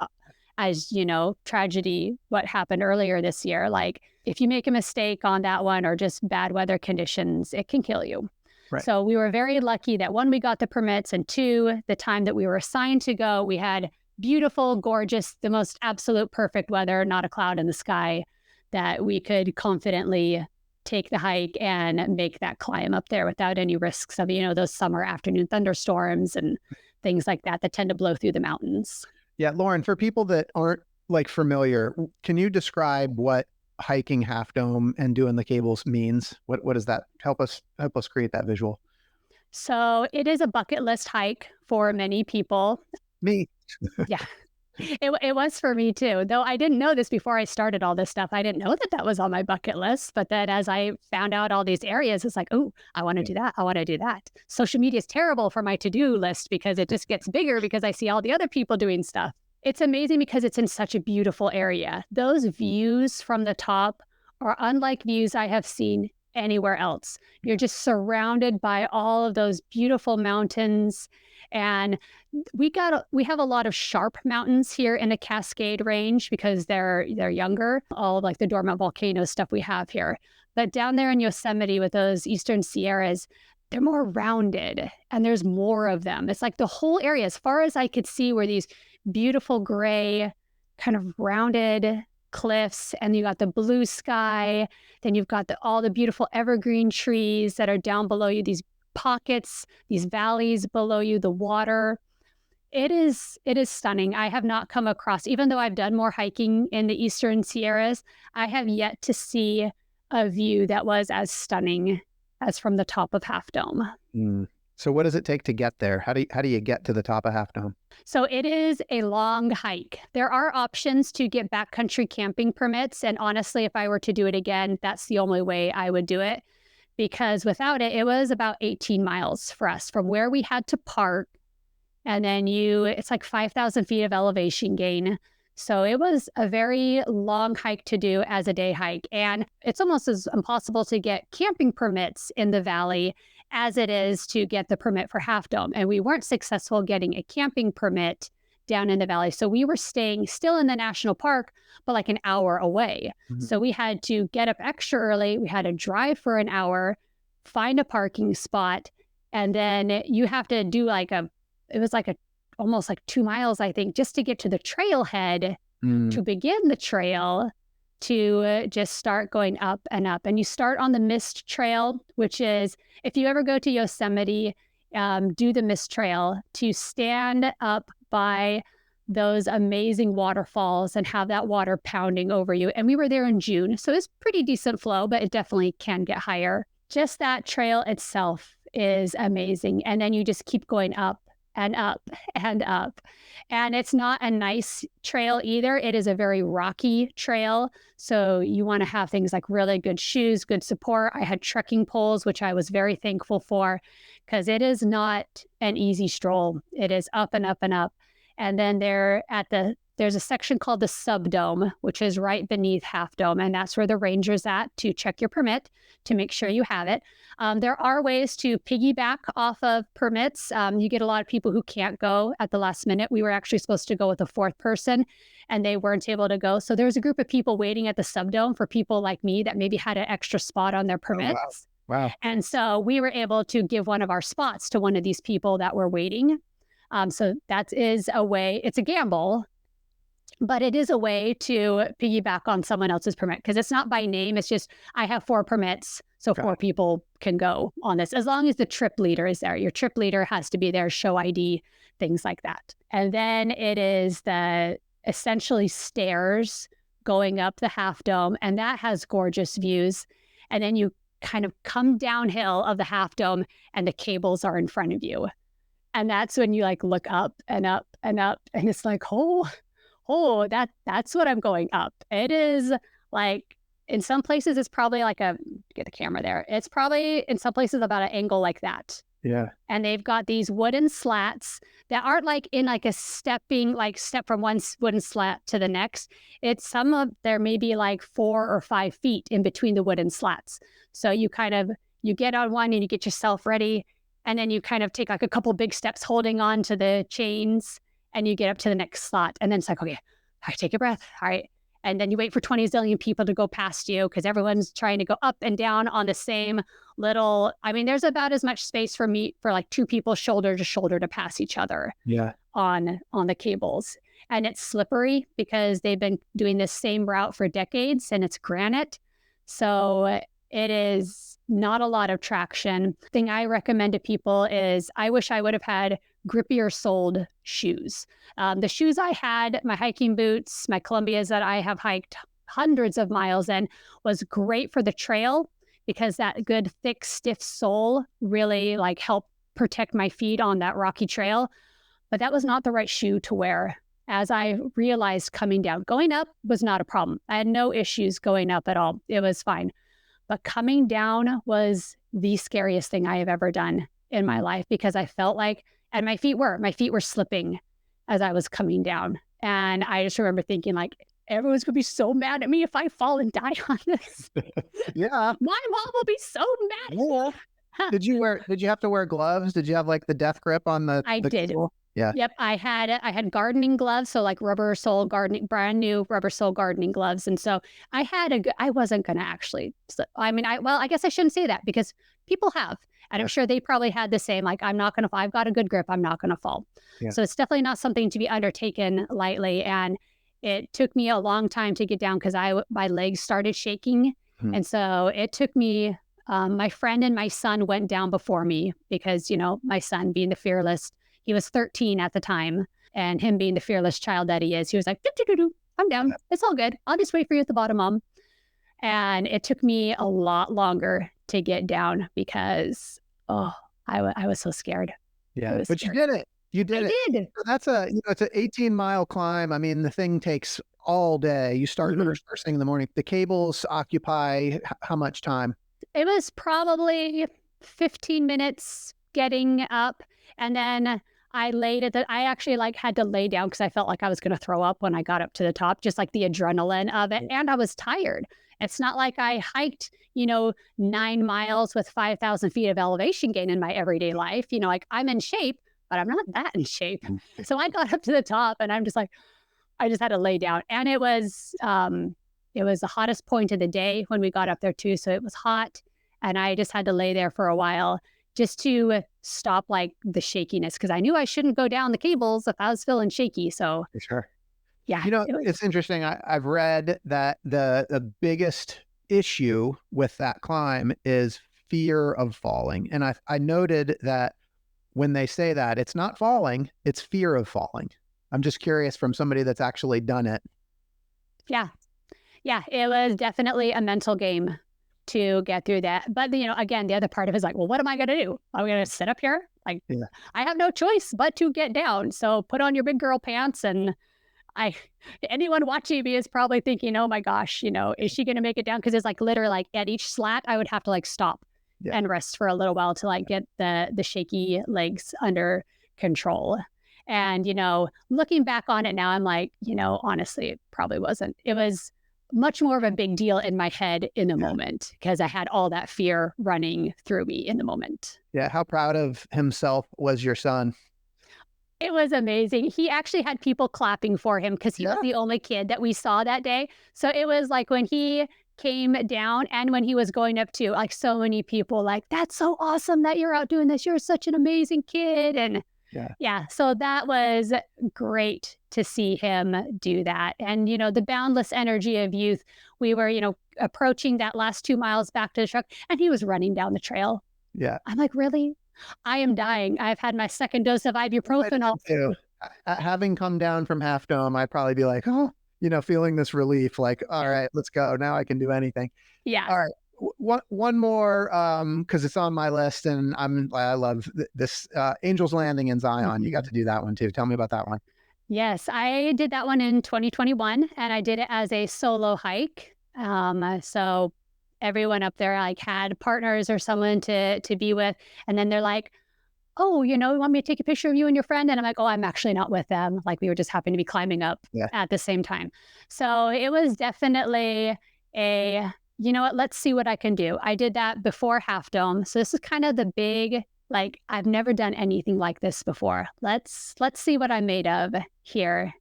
as you know, tragedy, what happened earlier this year, like if you make a mistake on that one or just bad weather conditions, it can kill you. Right. So we were very lucky that one, we got the permits, and two, the time that we were assigned to go, we had beautiful, gorgeous, the most absolute perfect weather, not a cloud in the sky, that we could confidently take the hike and make that climb up there without any risks of, you know, those summer afternoon thunderstorms and things like that that tend to blow through the mountains. Yeah, Lauren, for people that aren't like familiar, can you describe what hiking Half Dome and doing the cables means? What does that help us create that visual? So it is a bucket list hike for many people. Me. Yeah. It was for me too, though I didn't know this before I started all this stuff. I didn't know that that was on my bucket list. But then as I found out all these areas, it's like, oh, I want to do that. I want to do that. Social media is terrible for my to-do list because it just gets bigger because I see all the other people doing stuff. It's amazing because it's in such a beautiful area. Those views from the top are unlike views I have seen anywhere else. You're just surrounded by all of those beautiful mountains. And we have a lot of sharp mountains here in the Cascade Range because they're younger, all of like the dormant volcano stuff we have here. But down there in Yosemite with those Eastern Sierras, they're more rounded and there's more of them. It's like the whole area, as far as I could see, were these beautiful gray kind of rounded cliffs, and you got the blue sky, then you've got all the beautiful evergreen trees that are down below you, these pockets, these valleys below you, the water. It is stunning. I have not come across, even though I've done more hiking in the Eastern Sierras, I have yet to see a view that was as stunning as from the top of Half Dome. So what does it take to get there? How do you get to the top of Half Dome? So it is a long hike. There are options to get backcountry camping permits. And honestly, if I were to do it again, that's the only way I would do it. Because without it, it was about 18 miles for us from where we had to park. And then it's like 5,000 feet of elevation gain. So it was a very long hike to do as a day hike. And it's almost as impossible to get camping permits in the valley as it is to get the permit for Half Dome. And we weren't successful getting a camping permit down in the valley. So we were staying still in the national park, but like an hour away. Mm-hmm. So we had to get up extra early. We had to drive for an hour, find a parking spot, and then you have to do almost like 2 miles, I think, just to get to the trailhead to begin the trail, to just start going up and up. And you start on the Mist Trail, which is, if you ever go to Yosemite, do the Mist Trail, to stand up by those amazing waterfalls and have that water pounding over you. And we were there in June, so it's pretty decent flow, but it definitely can get higher. Just that trail itself is amazing. And then you just keep going up and up and up. And it's not a nice trail either. It is a very rocky trail. So you want to have things like really good shoes, good support. I had trekking poles, which I was very thankful for, because it is not an easy stroll. It is up and up and up. And then there's a section called the Subdome, which is right beneath Half Dome. And that's where the ranger's at to check your permit to make sure you have it. There are ways to piggyback off of permits. You get a lot of people who can't go at the last minute. We were actually supposed to go with a fourth person and they weren't able to go. So there's a group of people waiting at the Subdome for people like me that maybe had an extra spot on their permits. Oh, wow. And so we were able to give one of our spots to one of these people that were waiting. So that is a way. It's a gamble, but it is a way to piggyback on someone else's permit, because it's not by name. It's just, I have 4 permits, so 4 people can go on this, as long as the trip leader is there. Your trip leader has to be there, show ID, things like that. And then it is the essentially stairs going up the Half Dome, and that has gorgeous views. And then you kind of come downhill of the Half Dome and the cables are in front of you. And that's when you like look up and up and up, and it's like, that's what I'm going up. It is like, in some places, it's probably like get the camera there. It's probably in some places about an angle like that Yeah. And they've got these wooden slats that aren't like in like a stepping, like step from one wooden slat to the next. It's some of there may be like 4 or 5 feet in between the wooden slats. So you kind of, you get on one and you get yourself ready. And then you kind of take like a couple big steps holding on to the chains and you get up to the next slot. And then it's like, okay, all right, take a breath. All right. And then you wait for 20 zillion people to go past you because everyone's trying to go up and down on the same little, I mean, there's about as much space for like two people shoulder to shoulder to pass each other Yeah. on the cables. And it's slippery because they've been doing this same route for decades and it's granite. So it is not a lot of traction. Thing I recommend to people is I wish I would have had grippier soled shoes. The shoes I had, my hiking boots, my Columbias that I have hiked hundreds of miles in, was great for the trail because that good, thick, stiff sole really like helped protect my feet on that rocky trail. But that was not the right shoe to wear. As I realized coming down, going up was not a problem. I had no issues going up at all. It was fine. But coming down was the scariest thing I have ever done in my life because I felt like, and my feet were slipping as I was coming down. And I just remember thinking like, everyone's going to be so mad at me if I fall and die on this. Yeah. My mom will be so mad. Yeah. Did you have to wear gloves? Did you have like the death grip on the I did. cable? Yeah. Yep. I had gardening gloves. So like brand new rubber sole gardening gloves. And so I wasn't going to actually, I guess I shouldn't say that because people have, and I'm sure they probably had the same, like, I've got a good grip. I'm not going to fall. Yeah. So it's definitely not something to be undertaken lightly. And it took me a long time to get down because my legs started shaking. And so it took me, my friend and my son went down before me because, my son being the fearless, he was 13 at the time, and him being the fearless child that he is, he was like, I'm down. It's all good. I'll just wait for you at the bottom, Mom. And it took me a lot longer to get down because, I was so scared. Yeah, but you did it. You did it. I did. That's it's an 18-mile climb. I mean, the thing takes all day. You start first thing in the morning. The cables occupy how much time? It was probably 15 minutes getting up, and then I actually had to lay down because I felt like I was going to throw up when I got up to the top, just like the adrenaline of it. And I was tired. It's not like I hiked, 9 miles with 5,000 feet of elevation gain in my everyday life. Like I'm in shape, but I'm not that in shape. So I got up to the top and I'm just like, I just had to lay down. And it was the hottest point of the day when we got up there too. So it was hot and I just had to lay there for a while just to stop like the shakiness because I knew I shouldn't go down the cables if I was feeling shaky. So For sure. yeah, It's interesting. I've read that the biggest issue with that climb is fear of falling. And I noted that when they say that, it's not falling, it's fear of falling. I'm just curious from somebody that's actually done it. Yeah, it was definitely a mental game to get through that. But, again, the other part of it is like, well, what am I going to do? I'm going to sit up here? Like, I have no choice but to get down. So put on your big girl pants. And anyone watching me is probably thinking, oh my gosh, is she going to make it down? Because it's like literally like at each slat, I would have to like stop and rest for a little while to like get the shaky legs under control. And, looking back on it now, I'm like, honestly, it probably wasn't. It was much more of a big deal in my head in the moment because I had all that fear running through me in the moment. Yeah. How proud of himself was your son? It was amazing. He actually had people clapping for him because he was the only kid that we saw that day. So it was like when he came down and when he was going up too, like so many people like, that's so awesome that you're out doing this. You're such an amazing kid. And so that was great to see him do that. And, the boundless energy of youth, we were, approaching that last 2 miles back to the truck and he was running down the trail. Yeah. I'm like, really? I am dying. I've had my second dose of ibuprofen. Having come down from Half Dome, I'd probably be like, feeling this relief, like, all right, let's go. Now I can do anything. Yeah. All right. One more, because it's on my list, and I love this Angel's Landing in Zion. You got to do that one too. Tell me about that one. Yes, I did that one in 2021, and I did it as a solo hike. So everyone up there like had partners or someone to be with, and then they're like, oh, you want me to take a picture of you and your friend? And I'm like, oh, I'm actually not with them. Like, we were just happening to be climbing up at the same time. So it was definitely you know what, let's see what I can do. I did that before Half Dome. So this is kind of the big, like, I've never done anything like this before. Let's see what I'm made of here.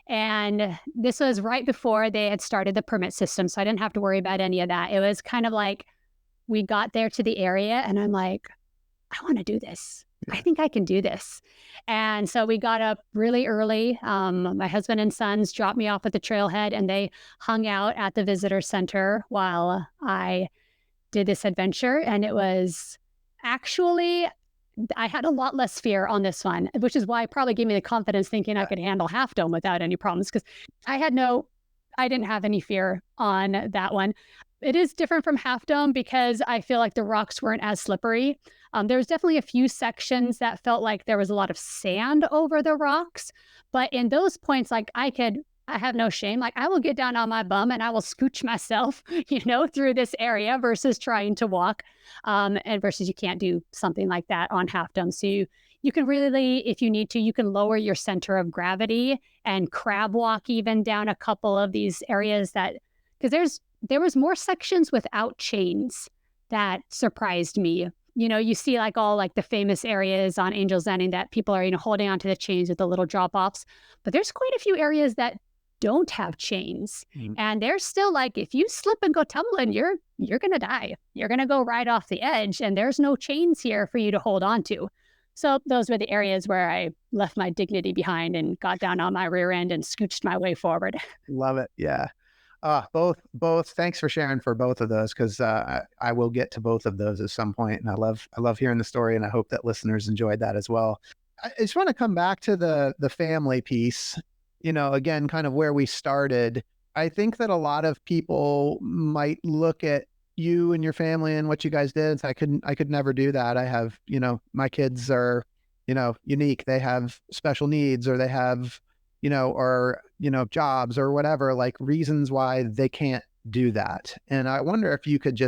And this was right before they had started the permit system. So I didn't have to worry about any of that. It was kind of like we got there to the area and I'm like, I want to do this. I think I can do this. And so we got up really early. My husband and sons dropped me off at the trailhead and they hung out at the visitor center while I did this adventure. And it was actually, I had a lot less fear on this one, which is why it probably gave me the confidence thinking I could handle Half Dome without any problems, because I didn't have any fear on that one. It is different from Half Dome because I feel like the rocks weren't as slippery. There was definitely a few sections that felt like there was a lot of sand over the rocks. But in those points, like I have no shame. Like I will get down on my bum and I will scooch myself, through this area versus trying to walk. And versus you can't do something like that on Half Dome. So you can really, if you need to, you can lower your center of gravity and crab walk even down a couple of these areas because there was more sections without chains that surprised me. You see like all like the famous areas on Angel's Landing that people are, holding onto the chains with the little drop offs, but there's quite a few areas that don't have chains. And they're still like, if you slip and go tumbling, you're going to die. You're going to go right off the edge and there's no chains here for you to hold on to. So those were the areas where I left my dignity behind and got down on my rear end and scooched my way forward. Love it. Yeah. Both. Thanks for sharing for both of those, because I will get to both of those at some point, and I love hearing the story, and I hope that listeners enjoyed that as well. I just want to come back to the family piece. Again, kind of where we started. I think that a lot of people might look at you and your family and what you guys did and say, I could never do that. I have, my kids are, unique. They have special needs, or they have, jobs or whatever, like reasons why they can't do that. And I wonder if you could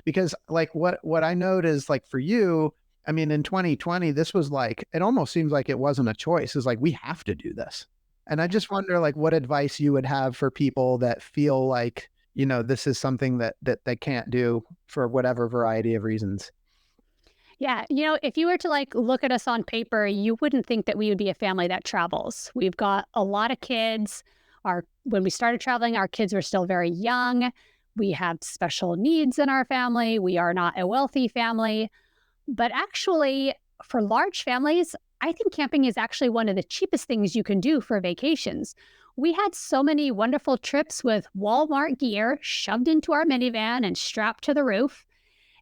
because like what I noticed, like for you, I mean, in 2020, this was like, it almost seems like it wasn't a choice. It's like, we have to do this. And I just wonder like what advice you would have for people that feel like, this is something that they can't do for whatever variety of reasons. Yeah. If you were to like look at us on paper, you wouldn't think that we would be a family that travels. We've got a lot of kids. When we started traveling, our kids were still very young. We have special needs in our family. We are not a wealthy family. But actually, for large families, I think camping is actually one of the cheapest things you can do for vacations. We had so many wonderful trips with Walmart gear shoved into our minivan and strapped to the roof.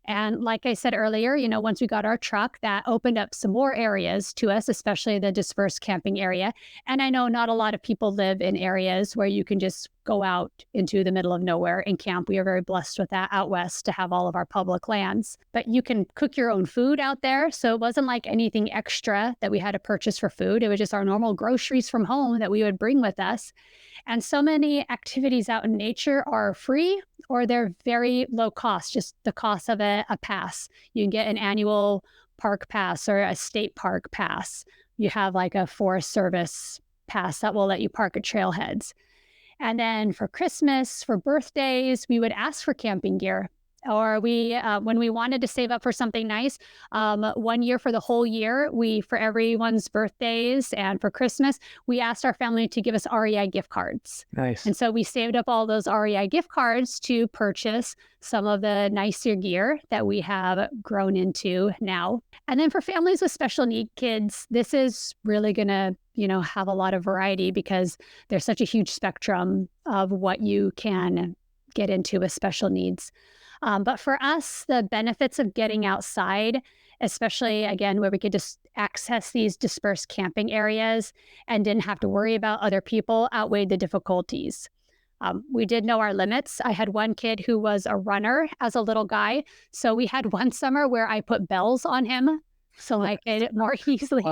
And like I said earlier, once we got our truck, that opened up some more areas to us, especially the dispersed camping area. And I know not a lot of people live in areas where you can just go out into the middle of nowhere and camp. We are very blessed with that out west to have all of our public lands. But you can cook your own food out there. So it wasn't like anything extra that we had to purchase for food. It was just our normal groceries from home that we would bring with us. And so many activities out in nature are free or they're very low cost, just the cost of a pass. You can get an annual park pass or a state park pass. You have like a Forest Service pass that will let you park at trailheads. And then for Christmas, for birthdays, we would ask for camping gear. Or when we wanted to save up for something nice, one year for the whole year, for everyone's birthdays and for Christmas, we asked our family to give us REI gift cards. Nice. And so we saved up all those REI gift cards to purchase some of the nicer gear that we have grown into now. And then for families with special need kids, this is really going to, have a lot of variety because there's such a huge spectrum of what you can get into with special needs. But for us, the benefits of getting outside, especially, again, where we could just access these dispersed camping areas and didn't have to worry about other people, outweighed the difficulties. We did know our limits. I had one kid who was a runner as a little guy. So we had one summer where I put bells on him so I could more easily.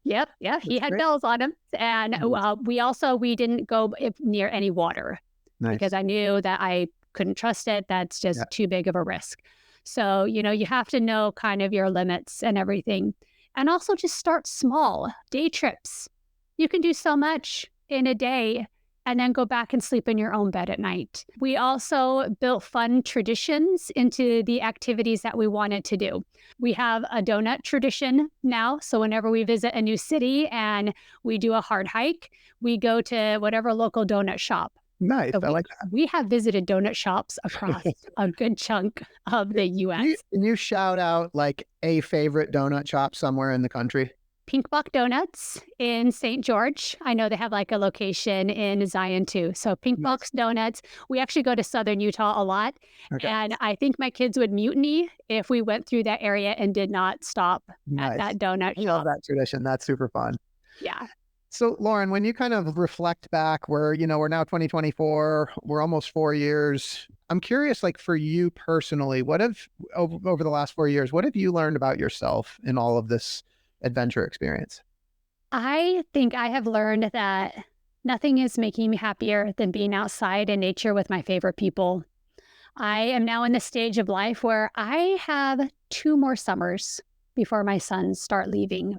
Yep. Yeah. He had bells on him. And we didn't go near any water because I knew that I couldn't trust it. That's just too big of a risk. So, you have to know kind of your limits and everything. And also just start small, day trips. You can do so much in a day and then go back and sleep in your own bed at night. We also built fun traditions into the activities that we wanted to do. We have a donut tradition now. So whenever we visit a new city and we do a hard hike, we go to whatever local donut shop. Nice. So I like that. we have visited donut shops across a good chunk of the U.S. Can you shout out like a favorite donut shop somewhere in the country? Pink Buck Donuts in St. George. I know they have like a location in Zion too. So Pink Nice. Buck's Donuts. We actually go to Southern Utah a lot. Okay. And I think my kids would mutiny if we went through that area and did not stop Nice. at that donut I love shop. that tradition. That's super fun. Yeah. So, Lauren, when you kind of reflect back, we're now 2024, we're almost 4 years. I'm curious, like for you personally, what have over the last 4 years, what have you learned about yourself in all of this adventure experience? I think I have learned that nothing is making me happier than being outside in nature with my favorite people. I am now in the stage of life where I have 2 more summers before my sons start leaving.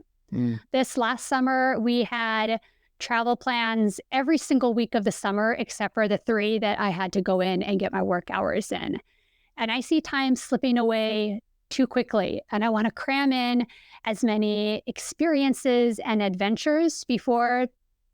This last summer, we had travel plans every single week of the summer, except for the 3 that I had to go in and get my work hours in. And I see time slipping away too quickly. And I want to cram in as many experiences and adventures before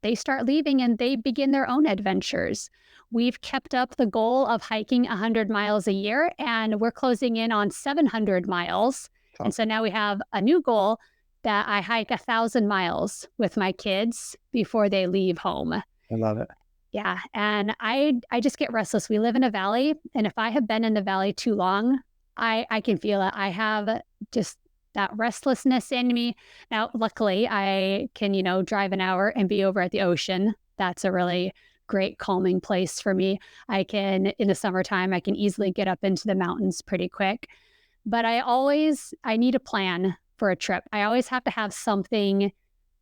they start leaving and they begin their own adventures. We've kept up the goal of hiking 100 miles a year, and we're closing in on 700 miles. And so now we have a new goal that I hike 1,000 miles with my kids before they leave home. I love it. Yeah. And I just get restless. We live in a valley. And if I have been in the valley too long, I can feel it. I have just that restlessness in me. Now, luckily, I can, drive an hour and be over at the ocean. That's a really great calming place for me. In the summertime, I can easily get up into the mountains pretty quick. But I need a plan for a trip. I always have to have something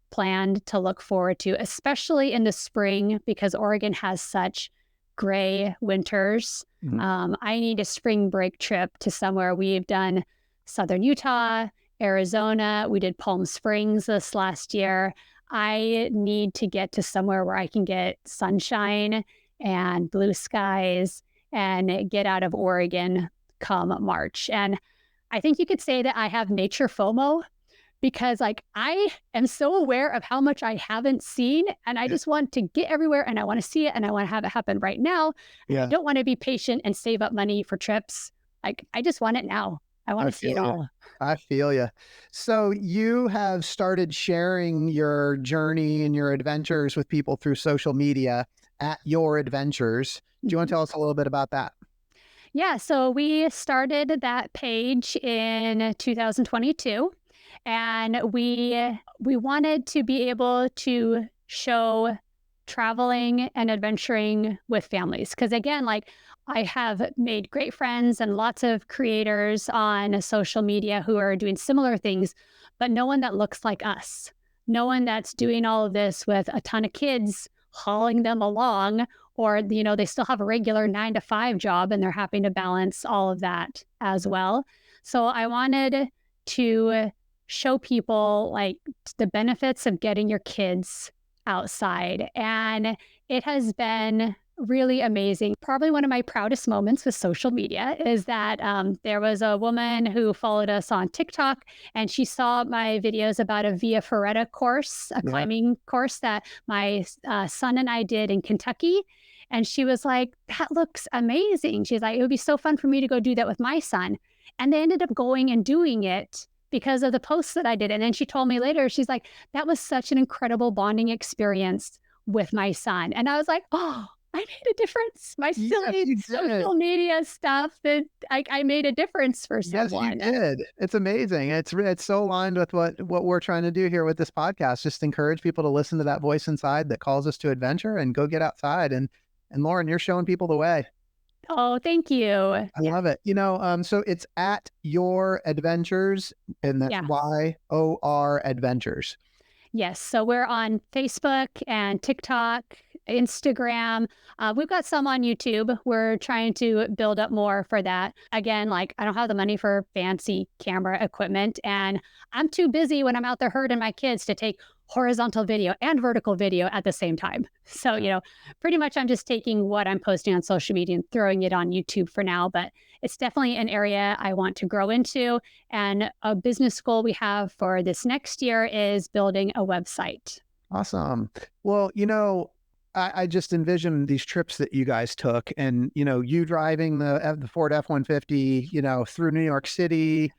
planned to look forward to, especially in the spring, because Oregon has such gray winters. I need a spring break trip to somewhere. We've done Southern Utah, Arizona. We did Palm Springs this last year. I need to get to somewhere where I can get sunshine and blue skies and get out of Oregon come March. And I think you could say that I have nature FOMO because I am so aware of how much I haven't seen and I just want to get everywhere and I want to see it and I want to have it happen right now. I don't want to be patient and save up money for trips. I just want it now. I want to see it all. I feel you. So you have started sharing your journey and your adventures with people through social media at Your Adventures. Do you want to tell us a little bit about that? Yeah, so we started that page in 2022, and we wanted to be able to show traveling and adventuring with families. Because again, I have made great friends and lots of creators on social media who are doing similar things, but no one that looks like us. No one that's doing all of this with a ton of kids hauling them along, or, they still have a regular 9-to-5 job and they're having to balance all of that as well. So I wanted to show people the benefits of getting your kids outside. And it has been really amazing. Probably one of my proudest moments with social media is that there was a woman who followed us on TikTok and she saw my videos about a Via Ferrata course, a climbing course that my son and I did in Kentucky. And she was like, that looks amazing. She's like, it would be so fun for me to go do that with my son. And they ended up going and doing it because of the posts that I did. And then she told me later, she's like, that was such an incredible bonding experience with my son. And I was like, oh, I made a difference. My silly social media stuff that I made a difference for someone. Yes, you did. It's amazing. It's so aligned with what we're trying to do here with this podcast. Just encourage people to listen to that voice inside that calls us to adventure and go get outside. And Lauren, you're showing people the way. Oh, thank you. I love it. So it's at Your Adventures, and that's YOR Adventures. Yes. So we're on Facebook and TikTok, Instagram. We've got some on YouTube. We're trying to build up more for that. Again, like I don't have the money for fancy camera equipment, and I'm too busy when I'm out there herding my kids to take horizontal video and vertical video at the same time. So, pretty much I'm just taking what I'm posting on social media and throwing it on YouTube for now, but it's definitely an area I want to grow into. And a business goal we have for this next year is building a website. Awesome. Well, I just envision these trips that you guys took and, you driving the Ford F-150, through New York City.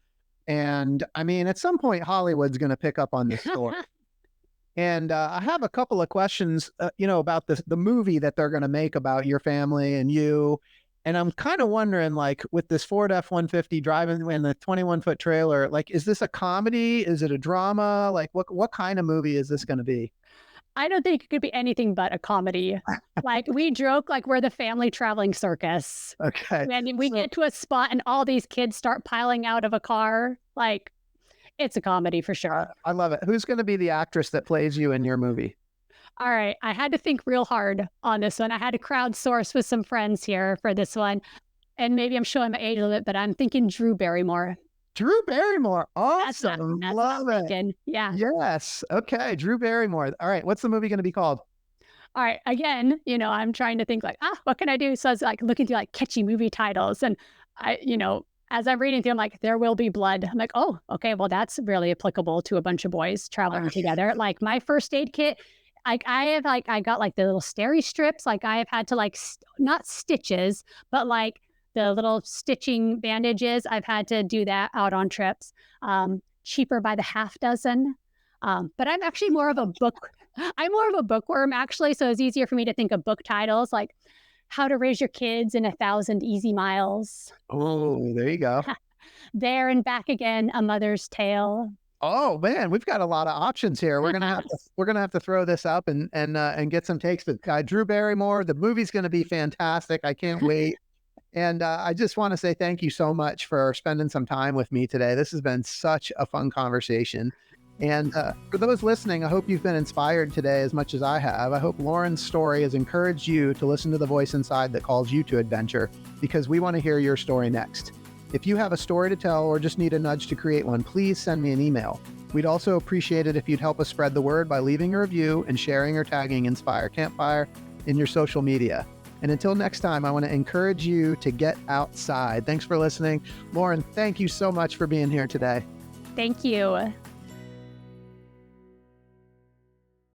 And I mean, at some point, Hollywood's going to pick up on this story. And I have a couple of questions, about the movie that they're going to make about your family and you. And I'm kind of wondering, like, with this Ford F-150 driving in the 21-foot trailer, like, is this a comedy? Is it a drama? Like, what kind of movie is this going to be? I don't think it could be anything but a comedy. Like we joke like we're the family traveling circus. Okay. And we get to a spot and all these kids start piling out of a car. Like it's a comedy for sure. I love it. Who's going to be the actress that plays you in your movie? All right. I had to think real hard on this one. I had to crowdsource with some friends here for this one. And maybe I'm showing my age a little bit, but I'm thinking Drew Barrymore. Drew Barrymore. Awesome. That's love it. thinking. Yeah. Yes. Okay. Drew Barrymore. All right. What's the movie going to be called? All right. Again, I'm trying to think like, what can I do? So I was like looking through like catchy movie titles. And as I'm reading through, I'm like, There Will Be Blood. I'm like, oh, okay. Well, that's really applicable to a bunch of boys traveling together. Like my first aid kit, I got like the little steri strips. Like I have had to like, not stitches, but like the little stitching bandages. I've had to do that out on trips. Cheaper by the half dozen. But I'm actually more of a bookworm actually. So it's easier for me to think of book titles like How to Raise Your Kids in 1,000 Easy Miles. Oh, there you go. There and Back Again, A Mother's Tale. Oh man, we've got a lot of options here. We're gonna have to throw this up and get some takes. But Drew Barrymore, the movie's gonna be fantastic. I can't wait. And I just want to say thank you so much for spending some time with me today. This has been such a fun conversation. And for those listening, I hope you've been inspired today as much as I have. I hope Lauren's story has encouraged you to listen to the voice inside that calls you to adventure, because we want to hear your story next. If you have a story to tell or just need a nudge to create one, please send me an email. We'd also appreciate it if you'd help us spread the word by leaving a review and sharing or tagging Inspire Campfire in your social media. And until next time, I want to encourage you to get outside. Thanks for listening. Lauren, thank you so much for being here today. Thank you.